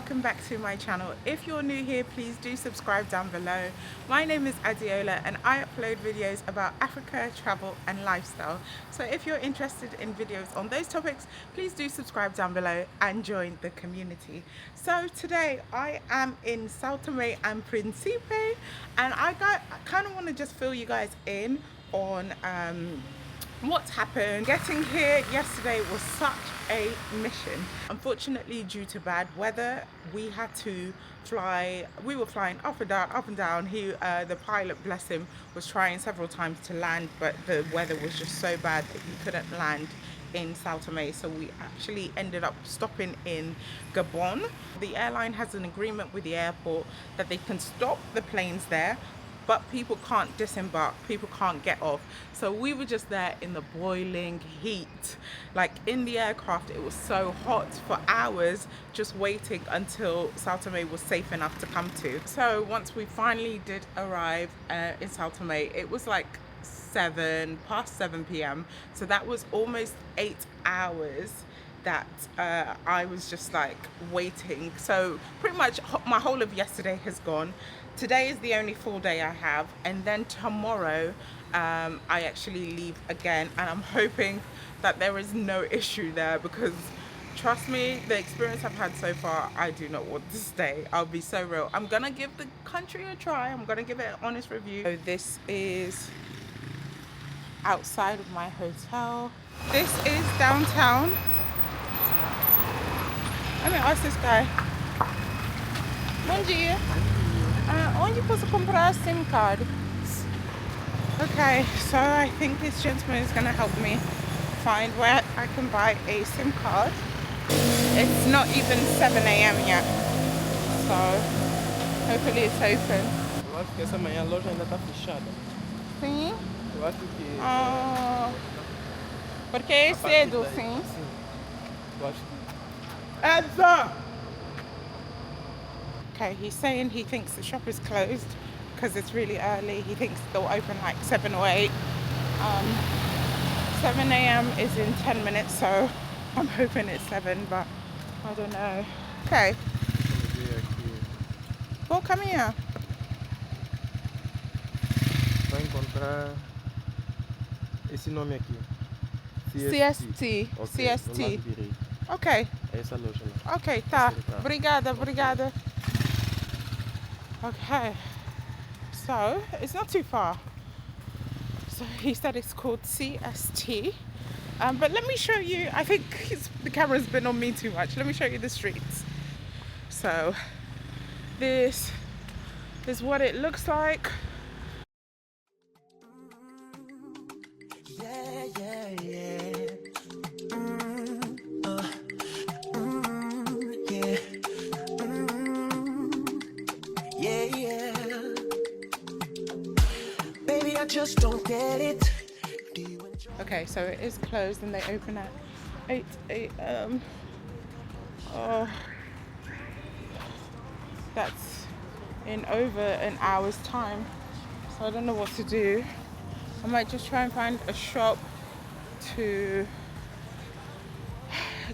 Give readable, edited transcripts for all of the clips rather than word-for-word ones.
welcome back to my channel. If you're new here, please do subscribe down below. My name is Adiola and I upload videos about Africa, travel and lifestyle. So if you're interested in videos on those topics, please do subscribe down below and join the community. So today I am in São Tomé and Principe, and I kind of want to just fill you guys in on what's happened. Getting here yesterday was such a mission. Unfortunately, due to bad weather, we had to fly. We were flying up and down. The pilot, bless him, was trying several times to land, but the weather was just so bad that he couldn't land in São Tomé, so we actually ended up stopping in Gabon. The airline has an agreement with the airport that they can stop the planes there, but people can't disembark, people can't get off. So we were just there in the boiling heat. Like in the aircraft, it was so hot for hours, just waiting until São Tomé was safe enough to come to. So once we finally did arrive in São Tomé, it was like past 7 p.m. So that was almost 8 hours that I was just like waiting. So pretty much my whole of yesterday has gone. Today is the only full day I have, and then tomorrow I actually leave again, and I'm hoping that there is no issue there, because trust me, the experience I've had so far, I do not want to stay. I'll be so real. I'm gonna give the country a try. I'm gonna give it an honest review. So this is outside of my hotel. This is downtown. Let me ask this guy. Bom dia. Onde posso comprar a SIM card? Okay, so I think this gentleman is going to help me find where I can buy a SIM card. It's not even 7 a.m. yet, so hopefully it's open. Eu acho que essa manhã a loja ainda está fechada. Sim? Eu acho que... Porque é cedo, sim. Eu acho que... Edza! Okay, he's saying he thinks the shop is closed because it's really early. He thinks they'll open like 7 or 8. 7 a.m. is in 10 minutes, so I'm hoping it's 7, but I don't know. Okay. Well, come here. Vai encontrar esse nome aqui. CST. Okay, CST. do lado direito. Okay. É essa loja lá. Okay, tá. Obrigada. Okay. So, it's not too far. So he said it's called CST. But let me show you, I think the camera's been on me too much. Let me show you the streets. So, this is what it looks like. Just don't get it. Okay, so it is closed and they open at 8 a.m. Oh, that's in over an hour's time. So I don't know what to do. I might just try and find a shop to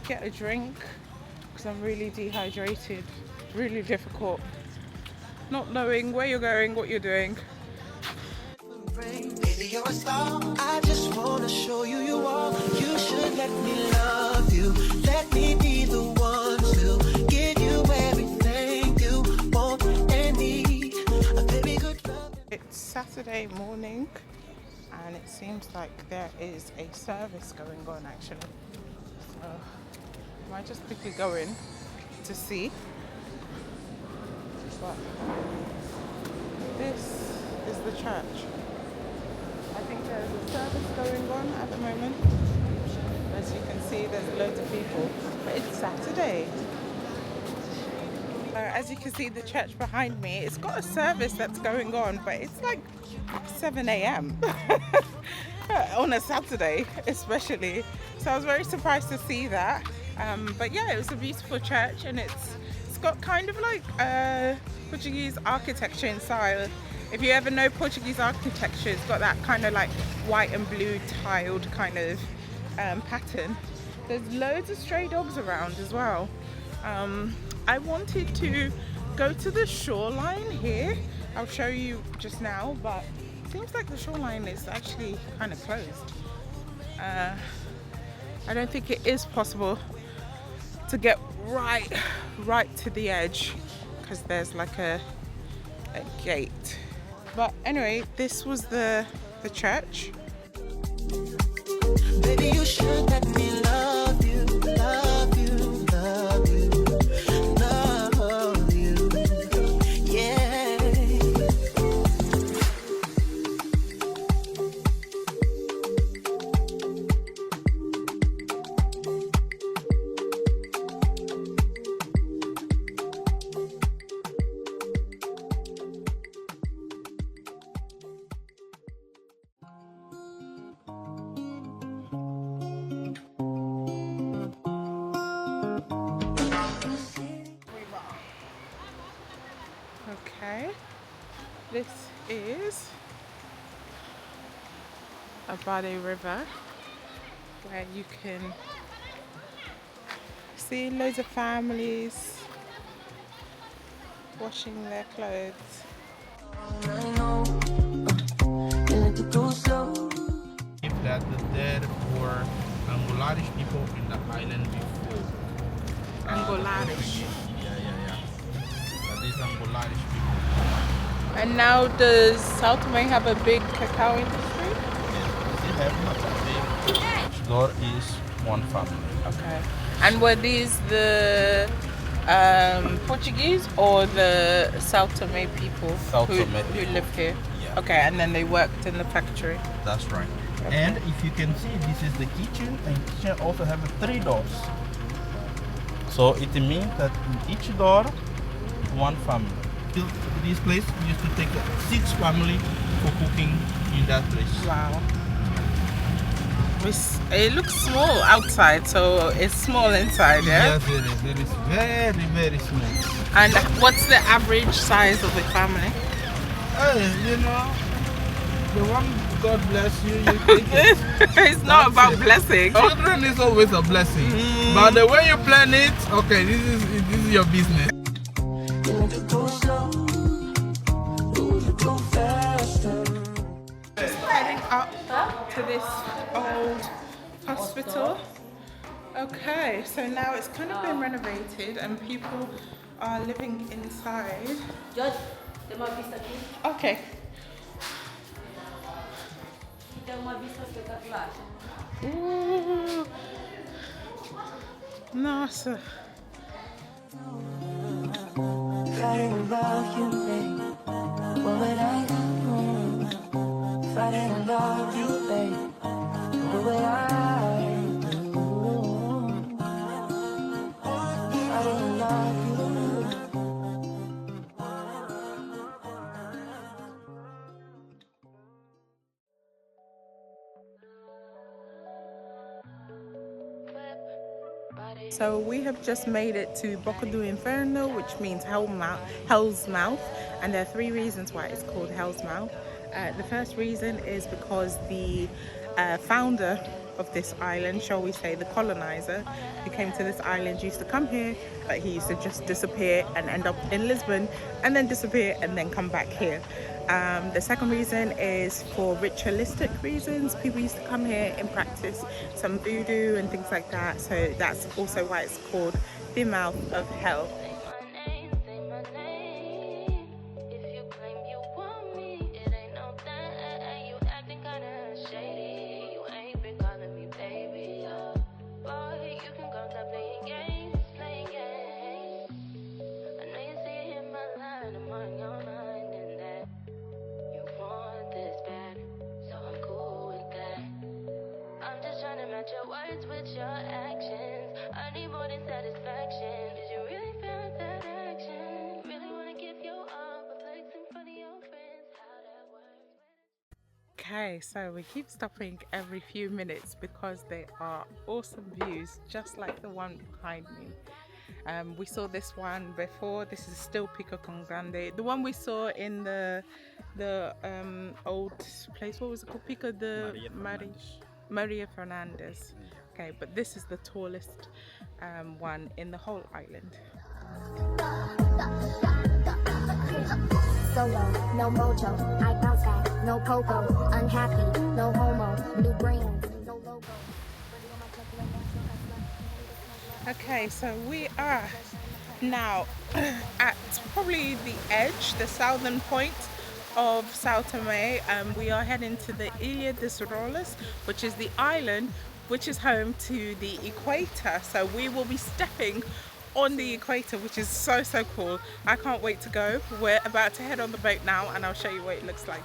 get a drink, because I'm really dehydrated. Really difficult not knowing where you're going, what you're doing. Baby, you're a star. I just wanna show you you are. You should let me love you. Let me be the one to give you everything you want and need. A very good love. It's Saturday morning, and it seems like there is a service going on actually. So I might just quickly go in to see. But this is the church. I think there's a service going on at the moment. As you can see, there's loads of people, but it's Saturday. As you can see, the church behind me, it's got a service that's going on, but it's like 7 a.m. on a Saturday especially. So I was very surprised to see that. But yeah, it was a beautiful church, and it's got kind of like Portuguese architecture inside. If you ever know Portuguese architecture, it's got that kind of like white and blue tiled kind of pattern. There's loads of stray dogs around as well. I wanted to go to the shoreline here. I'll show you just now, but it seems like the shoreline is actually kind of closed. I don't think it is possible to get right to the edge because there's like a gate. But anyway, this was the church. Baby, you should let me love you, love you, love you, love you, yeah. Okay, this is a body river where you can see loads of families washing their clothes. If that there were Angolaris people in the island before. Angolaris. Yeah. These Angolaris people. And now does São Tomé have a big cacao industry? They have not a big. Each door is one family. Okay. And were these the Portuguese or the São Tomé people São who Tomé people. live here? Yeah. Okay, and then they worked in the factory. That's right. Okay. And if you can see, this is the kitchen, and kitchen also have 3 doors. So it means that in each door, one family. This place used to take 6 family for cooking in that place. Wow. It looks small outside, so it's small inside, yeah? Yes, it is. It is very, very small. And what's the average size of the family? You know, the one God bless you, you take it. It's not That's about it. blessing. Children is always a blessing, but the way you plan it, okay, this is your business. Just heading up to this old hospital. Okay, so now it's kind of been renovated and people are living inside. George, tem uma vista aqui. Okay. Tem uma vista espetacular. Ooh. Nossa. If I didn't love you, babe, what would I do? If I didn't love you, babe, what would I do? If I didn't love you. So we have just made it to Boca do Inferno, which means Hell's Mouth, and there are 3 reasons why it's called Hell's Mouth. The first reason is because the founder of this island, shall we say the colonizer who came to this island, used to come here, but he used to just disappear and end up in Lisbon and then disappear and then come back here. The second reason is for ritualistic reasons. People used to come here and practice some voodoo and things like that, so that's also why it's called the mouth of hell. Your words with your actions. I need more than satisfaction. Did you really feel that action? Really wanna give you all, but flex in front of your friends. How that works. Okay, so we keep stopping every few minutes because they are awesome views, just like the one behind me. We saw this one before. This is still Pico Con Grande. The one we saw in the old place, what was it called? Pico de Maria Fernandez. Okay, but this is the tallest one in the whole island. Solo, no mojo, I bounce back, no popo, unhappy, no homo, new brand, no logo. Okay, so we are now at probably the edge, the southern point of São Tomé. We are heading to the Ilha das Rolas, which is the island which is home to the equator. So we will be stepping on the equator, which is so cool. I can't wait to go. We're about to head on the boat now and I'll show you what it looks like.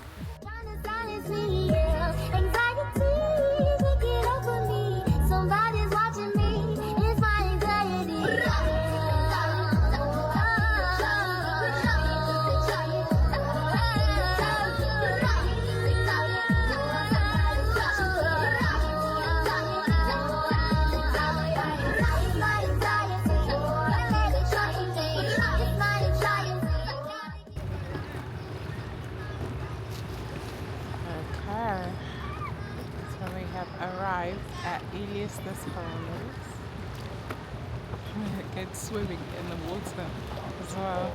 Arrived at Ilha das Rolas. It's swimming in the water as well.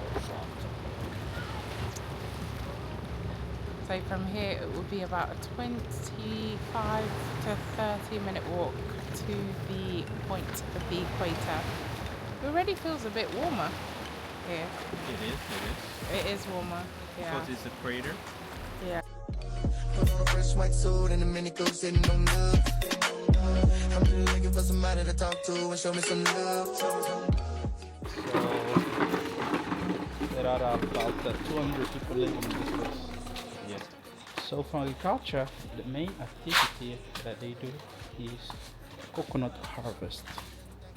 So from here it will be about a 25 to 30-minute walk to the point of the equator. It already feels a bit warmer here. It is warmer, yeah. Because it's a crater. Yeah. Put on a fresh white suit and a mini coupe sitting on love. I'm really looking for somebody to talk to and show me some love. So there are about 200 people living in this place. Yes. So for agriculture, the main activity that they do is coconut harvest.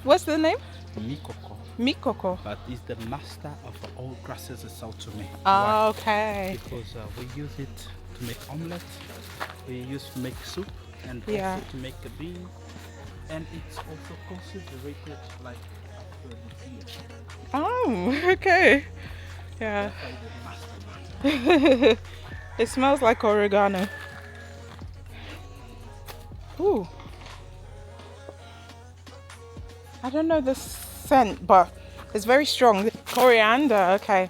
What's the name? Mikoko. Mikoko. But it's the master of all grasses in São Tomé. Oh, Why? okay. Because we use it to make omelette, we use to make soup, and Yeah. also to make a bean. And it's also considered like aphrodisiac. Oh, okay. Yeah. That's why the master. It smells like oregano. Ooh. I don't know the scent, but it's very strong. Coriander, okay.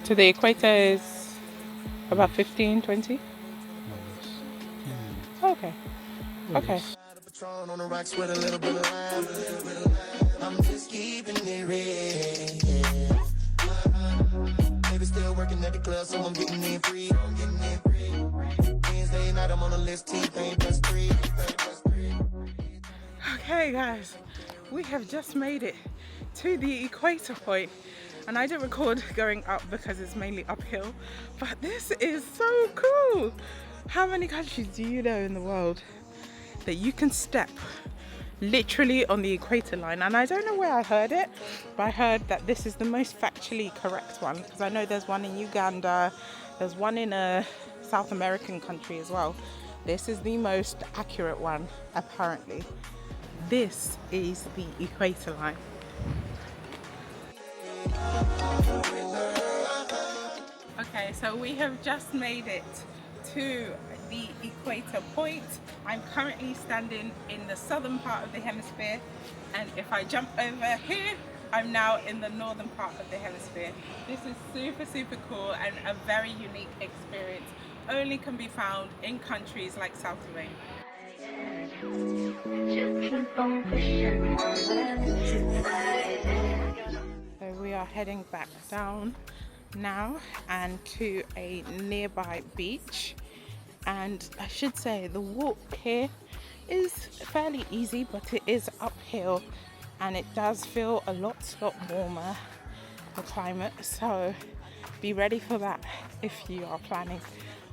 To the equator is about 15, 20? Okay. Okay. Patron on the rocks with a little bit of lime. I'm just keeping it real. Maybe still working at the club, so I'm getting in free. Wednesday night, I'm on the list, T-Pain plus 3. Okay guys, we have just made it to the equator point, and I didn't record going up because it's mainly uphill, but this is so cool. How many countries do you know in the world that you can step literally on the equator line? And I don't know where I heard it, but I heard that this is the most factually correct one, because I know there's one in Uganda, there's one in a South American country as well. This is the most accurate one, apparently. This is the equator line. Okay, so we have just made it to the equator point. I'm currently standing in the southern part of the hemisphere, and if I jump over here, I'm now in the northern part of the hemisphere. This is super cool and a very unique experience. Only can be found in countries like São Tomé. So we are heading back down now and to a nearby beach, and I should say the walk here is fairly easy, but it is uphill and it does feel a lot warmer, the climate, so be ready for that if you are planning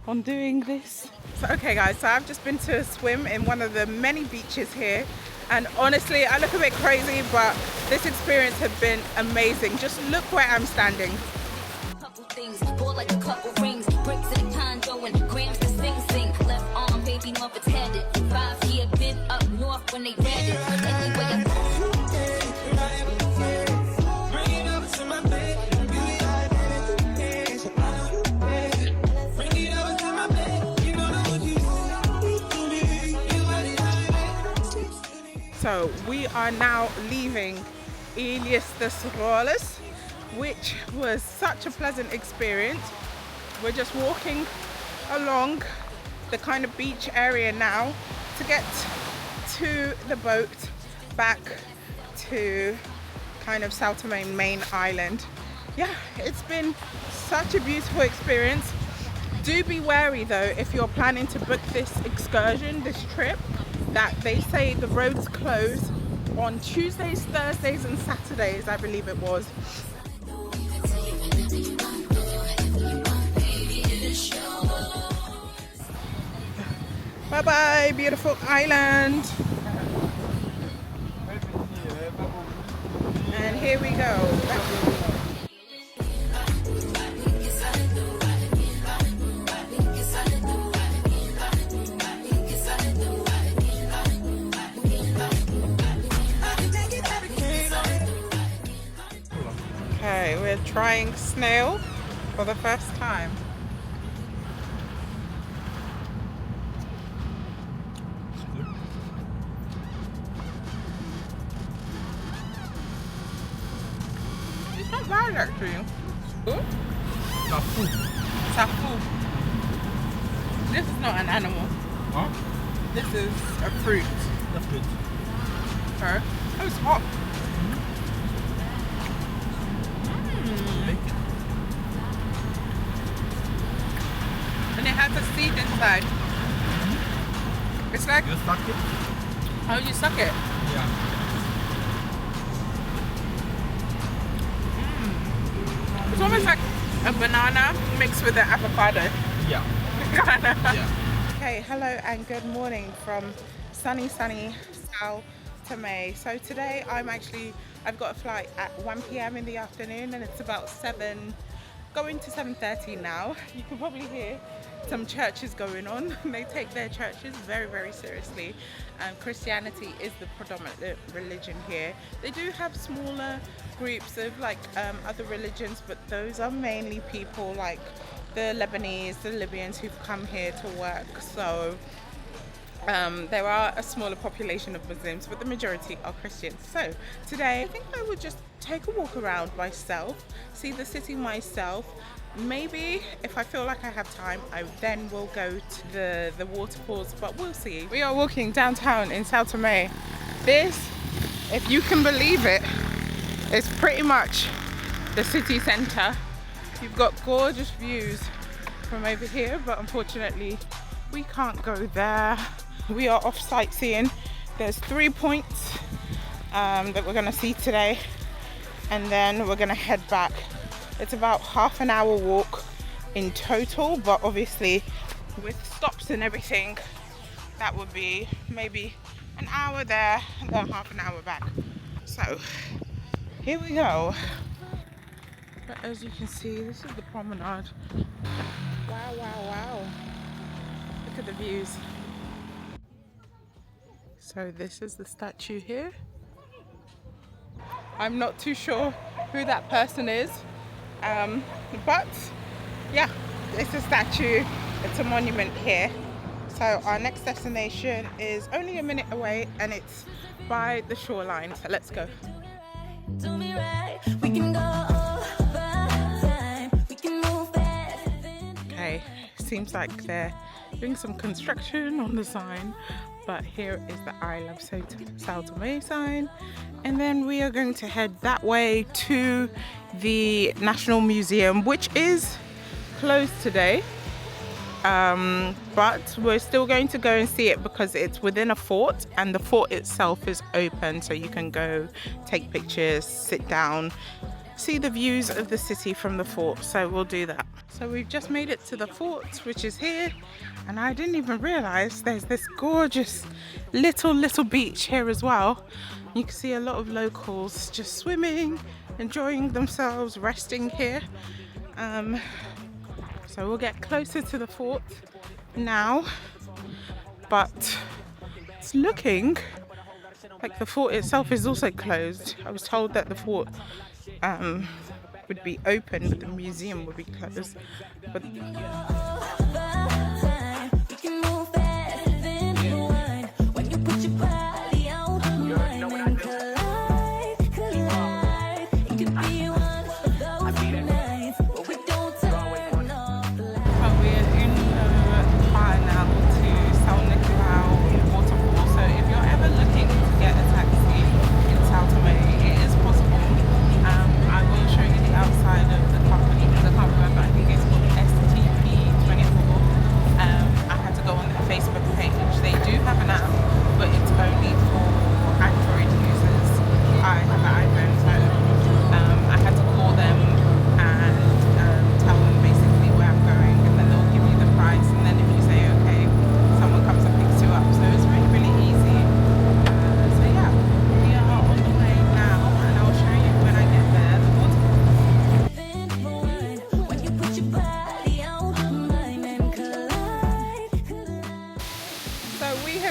on doing this. So, okay guys, so I've just been to a swim in one of the many beaches here, and honestly I look a bit crazy, but this experience has been amazing. Just look where I'm standing. Couple things, bought like a couple rings, bricks in a condo and grams to sing. Left arm, baby, Muppets handed. 5-year been up north when they landed. Anyway, So we are now leaving Ilhas das Rolas, which was such a pleasant experience. We're just walking along the kind of beach area now to get to the boat back to kind of São Tomé main island. Yeah, it's been such a beautiful experience. Do be wary though if you're planning to book this excursion, this trip, that they say the roads close on Tuesdays, Thursdays and Saturdays, I believe it was. Bye bye, beautiful island. And here we go. Okay, we're trying snail for the first time. It's not bad actually. Ooh. Safu. Safu. This is not an animal. Huh? This is a fruit. The fruit. Okay. Oh, it's hot. And it has a seed inside. It's like, You suck it? how you suck it? Yeah. It's almost like a banana mixed with an avocado. Yeah. Yeah. Okay, hello and good morning from sunny São Tomé. So today I've got a flight at 1 p.m. in the afternoon and it's about 7:30 now. You can probably hear some churches going on. They take their churches very, very seriously. Christianity is the predominant religion here. They do have smaller groups of like other religions, but those are mainly people like the Lebanese, the Libyans who've come here to work. So there are a smaller population of Muslims, but the majority are Christians. So today I think I would just take a walk around myself, see the city myself. Maybe if I feel like I have time, I then will go to the waterfalls, but we'll see. We are walking downtown in São Tomé. This, if you can believe it, is pretty much the city centre. You've got gorgeous views from over here, but unfortunately we can't go there. We are off sightseeing. There's 3 points that we're gonna see today, and then we're gonna head back. It's about half an hour walk in total, but obviously with stops and everything, that would be maybe an hour there and then half an hour back. So here we go. But as you can see, this is the promenade. Wow, wow, wow. Look at the views. So this is the statue here. I'm not too sure who that person is, but yeah, it's a statue, it's a monument here. So our next destination is only a minute away and it's by the shoreline, so let's go. Do me right, we can go over time, we can move fast. Okay, seems like they're doing some construction on the sign, but here is the I Love São Tomé sign, and then we are going to head that way to the National Museum, which is closed today, but we're still going to go and see it because it's within a fort and the fort itself is open, so you can go take pictures, sit down, see the views of the city from the fort. So we'll do that. So we've just made it to the fort, which is here, and I didn't even realize there's this gorgeous little beach here as well. You can see a lot of locals just swimming, enjoying themselves, resting here. So we'll get closer to the fort now, but it's looking like the fort itself is also closed. I was told that the fort would be open, but the museum would be closed. But We can move fast and rewind when you put your body out.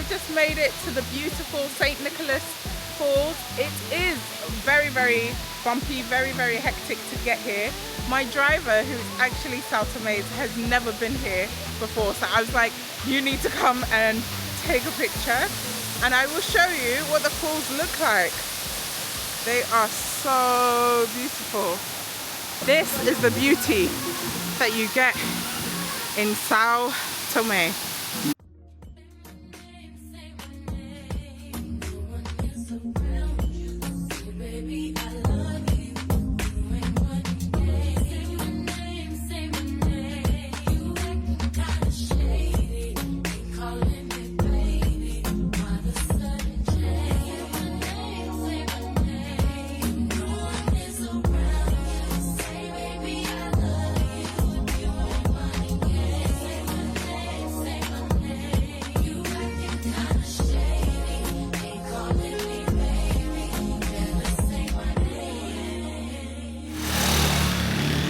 just made it to the beautiful St. Nicholas Falls. It is very, very bumpy, very, very hectic to get here. My driver, who's actually São Tomé, has never been here before, so I was like, you need to come and take a picture, and I will show you what the falls look like. They are so beautiful. This is the beauty that you get in São Tomé.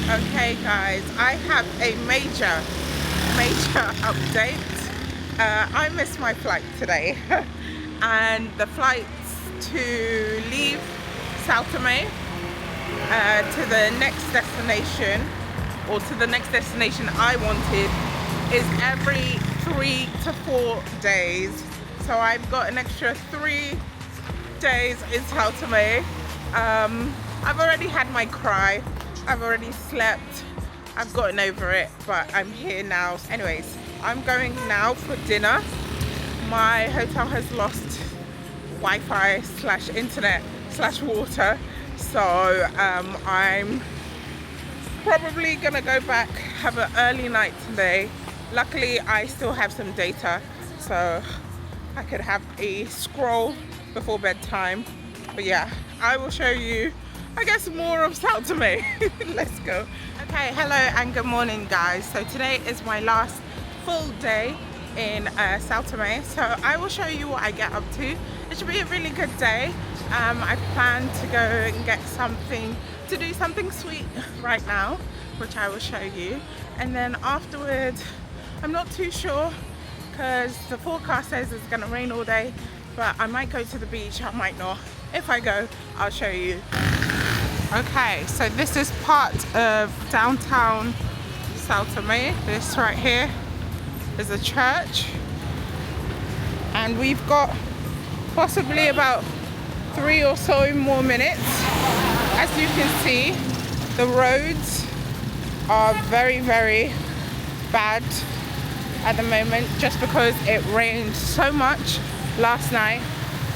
Okay guys, I have a major update. I missed my flight today and the flights to leave São Tomé to the next destination, or to the next destination I wanted, is every 3 to 4 days. So I've got an extra 3 days in São Tomé. I've already had my cry. I've already slept, I've gotten over it, but I'm here now. Anyways, I'm going now for dinner. My hotel has lost Wi-Fi / internet / water, so I'm probably gonna go back, have an early night today. Luckily, I still have some data, so I could have a scroll before bedtime. But yeah, I will show you, I guess, more of São Tomé. Let's go. Okay, hello and good morning guys. So today is my last full day in São Tomé, so I will show you what I get up to. It should be a really good day. I plan to go and get something, to do something sweet right now, which I will show you, and then afterwards I'm not too sure because the forecast says it's gonna rain all day, but I might go to the beach, I might not. If I go, I'll show you. Okay, so this is part of downtown São Tomé. This right here is a church, and we've got possibly about 3 or so more minutes. As you can see, the roads are very, very bad at the moment, just because it rained so much last night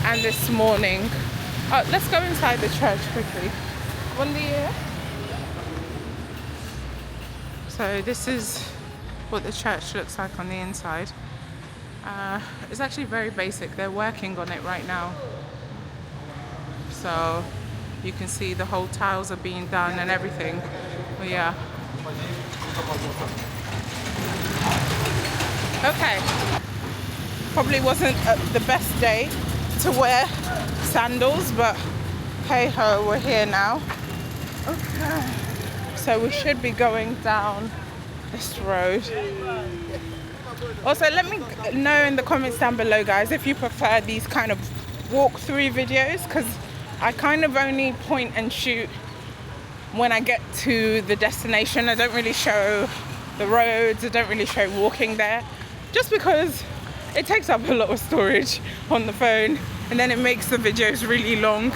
and this morning. Oh, let's go inside the church quickly. So this is what the church looks like on the inside. It's actually very basic. They're working on it right now. So you can see the whole tiles are being done and everything. But yeah. Okay. Probably wasn't the best day to wear sandals, but hey ho, we're here now. Okay, so we should be going down this road. Also, let me know in the comments down below guys if you prefer these kind of walk-through videos, because I kind of only point and shoot when I get to the destination. I don't really show the roads, I don't really show walking there, just because it takes up a lot of storage on the phone and then it makes the videos really long.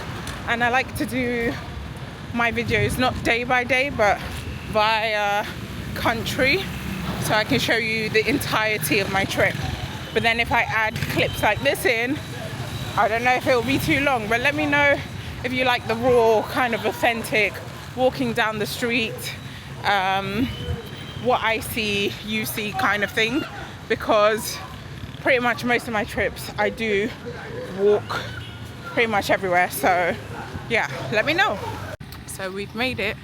And I like to do my videos not day by day but via country, so I can show you the entirety of my trip. But then if I add clips like this in, I don't know if it will be too long. But let me know if you like the raw, kind of authentic, walking down the street, what I see, you see kind of thing, because pretty much most of my trips I do walk pretty much everywhere. So yeah, let me know. So we've made it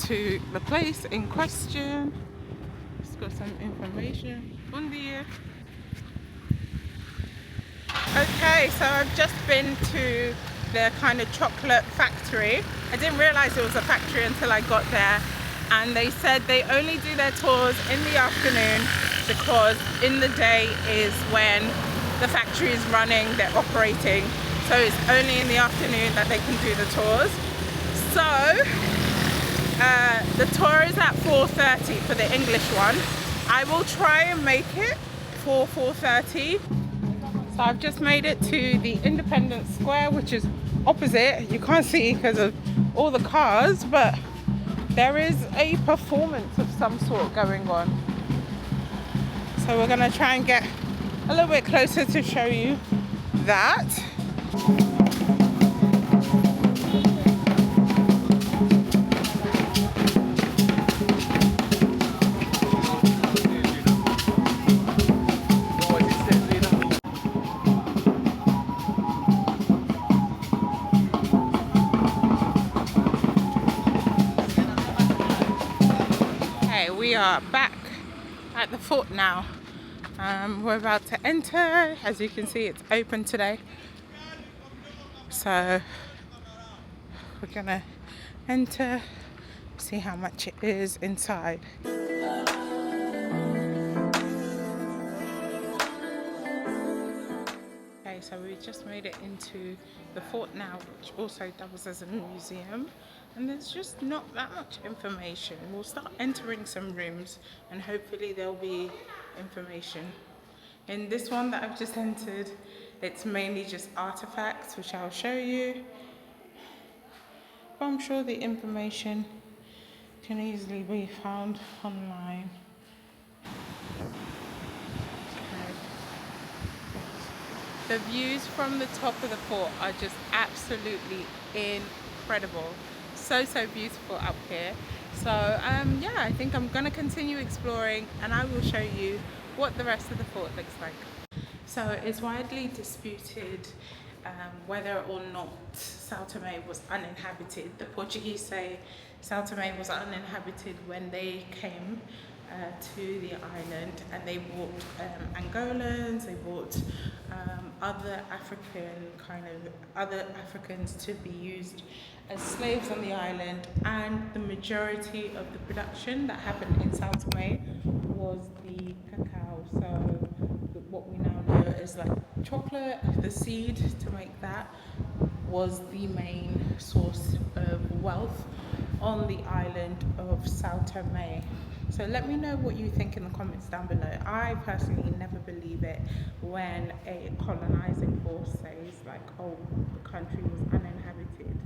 to the place in question. It's got some information. Bom dia. Okay, so I've just been to the kind of chocolate factory. I didn't realize it was a factory until I got there, and they said they only do their tours in the afternoon because in the day is when the factory is running, they're operating, so it's only in the afternoon that they can do the tours. So the tour is at 4:30 for the English one. I will try and make it for 4:30. So I've just made it to the Independence Square, which is opposite. You can't see because of all the cars, but there is a performance of some sort going on. So we're gonna try and get a little bit closer to show you that. We are back at the fort now. We're about to enter. As you can see, it's open today. So we're gonna enter, see how much it is inside. Okay, so we just made it into the fort now, which also doubles as a museum. And there's just not that much information. We'll start entering some rooms and hopefully there'll be information. In this one that I've just entered, it's mainly just artifacts, which I'll show you. But I'm sure the information can easily be found online. Okay. The views from the top of the fort are just absolutely incredible. So beautiful up here. So yeah, I think I'm gonna continue exploring and I will show you what the rest of the fort looks like. So it's widely disputed whether or not São Tomé was uninhabited. The Portuguese say São Tomé was uninhabited when they came to the island, and they brought Angolans, they brought other Africans to be used as slaves on the island, and the majority of the production that happened in São Tomé was the cacao. So what we now know is like chocolate, the seed to make that was the main source of wealth on the island of São Tomé. So let me know what you think in the comments down below. I personally never believe it when a colonizing force says like, oh, the country was uninhabited.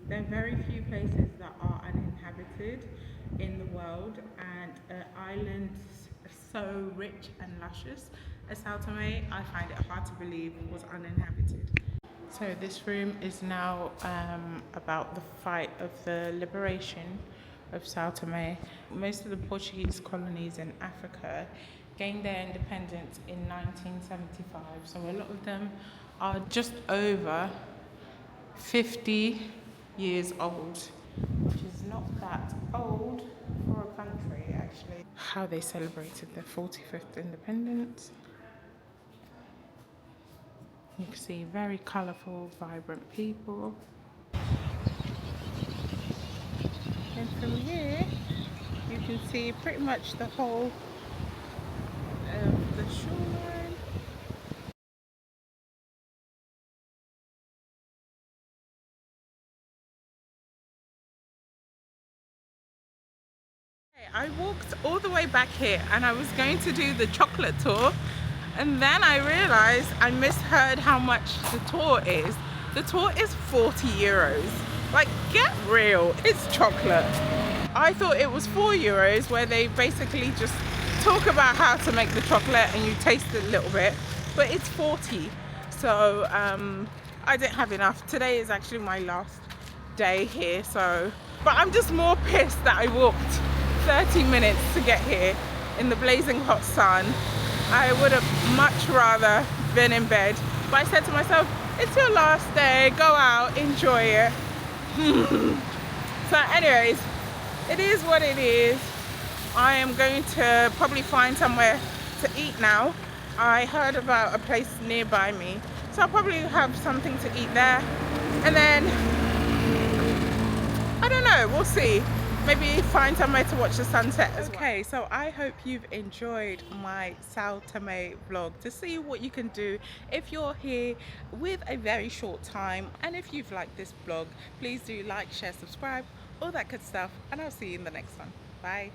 There are very few places that are uninhabited in the world, and islands so rich and luscious as São Tomé, I find it hard to believe was uninhabited. So this room is now about the fight of the liberation of São Tomé. Most of the Portuguese colonies in Africa gained their independence in 1975. So a lot of them are just over 50 years old, which is not that old for a country actually. How they celebrated their 45th independence. You can see very colourful, vibrant people. And from here, you can see pretty much the whole of the shoreline. I walked all the way back here and I was going to do the chocolate tour, and then I realized I misheard how much the tour is. The tour is 40 euros. Like, get real, it's chocolate. I thought it was 4 euros, where they basically just talk about how to make the chocolate and you taste it a little bit, but it's 40. So I didn't have enough. Today is actually my last day here, so, but I'm just more pissed that I walked 30 minutes to get here in the blazing hot sun. I would have much rather been in bed, but I said to myself, it's your last day, go out, enjoy it. So anyways, it is what it is. I am going to probably find somewhere to eat now. I heard about a place nearby me, so I'll probably have something to eat there, and then I don't know, we'll see. maybe find somewhere to watch the sunset as well. Okay, so I hope you've enjoyed my São Tomé vlog to see what you can do if you're here with a very short time. And if you've liked this vlog, please do like, share, subscribe, all that good stuff, and I'll see you in the next one. Bye.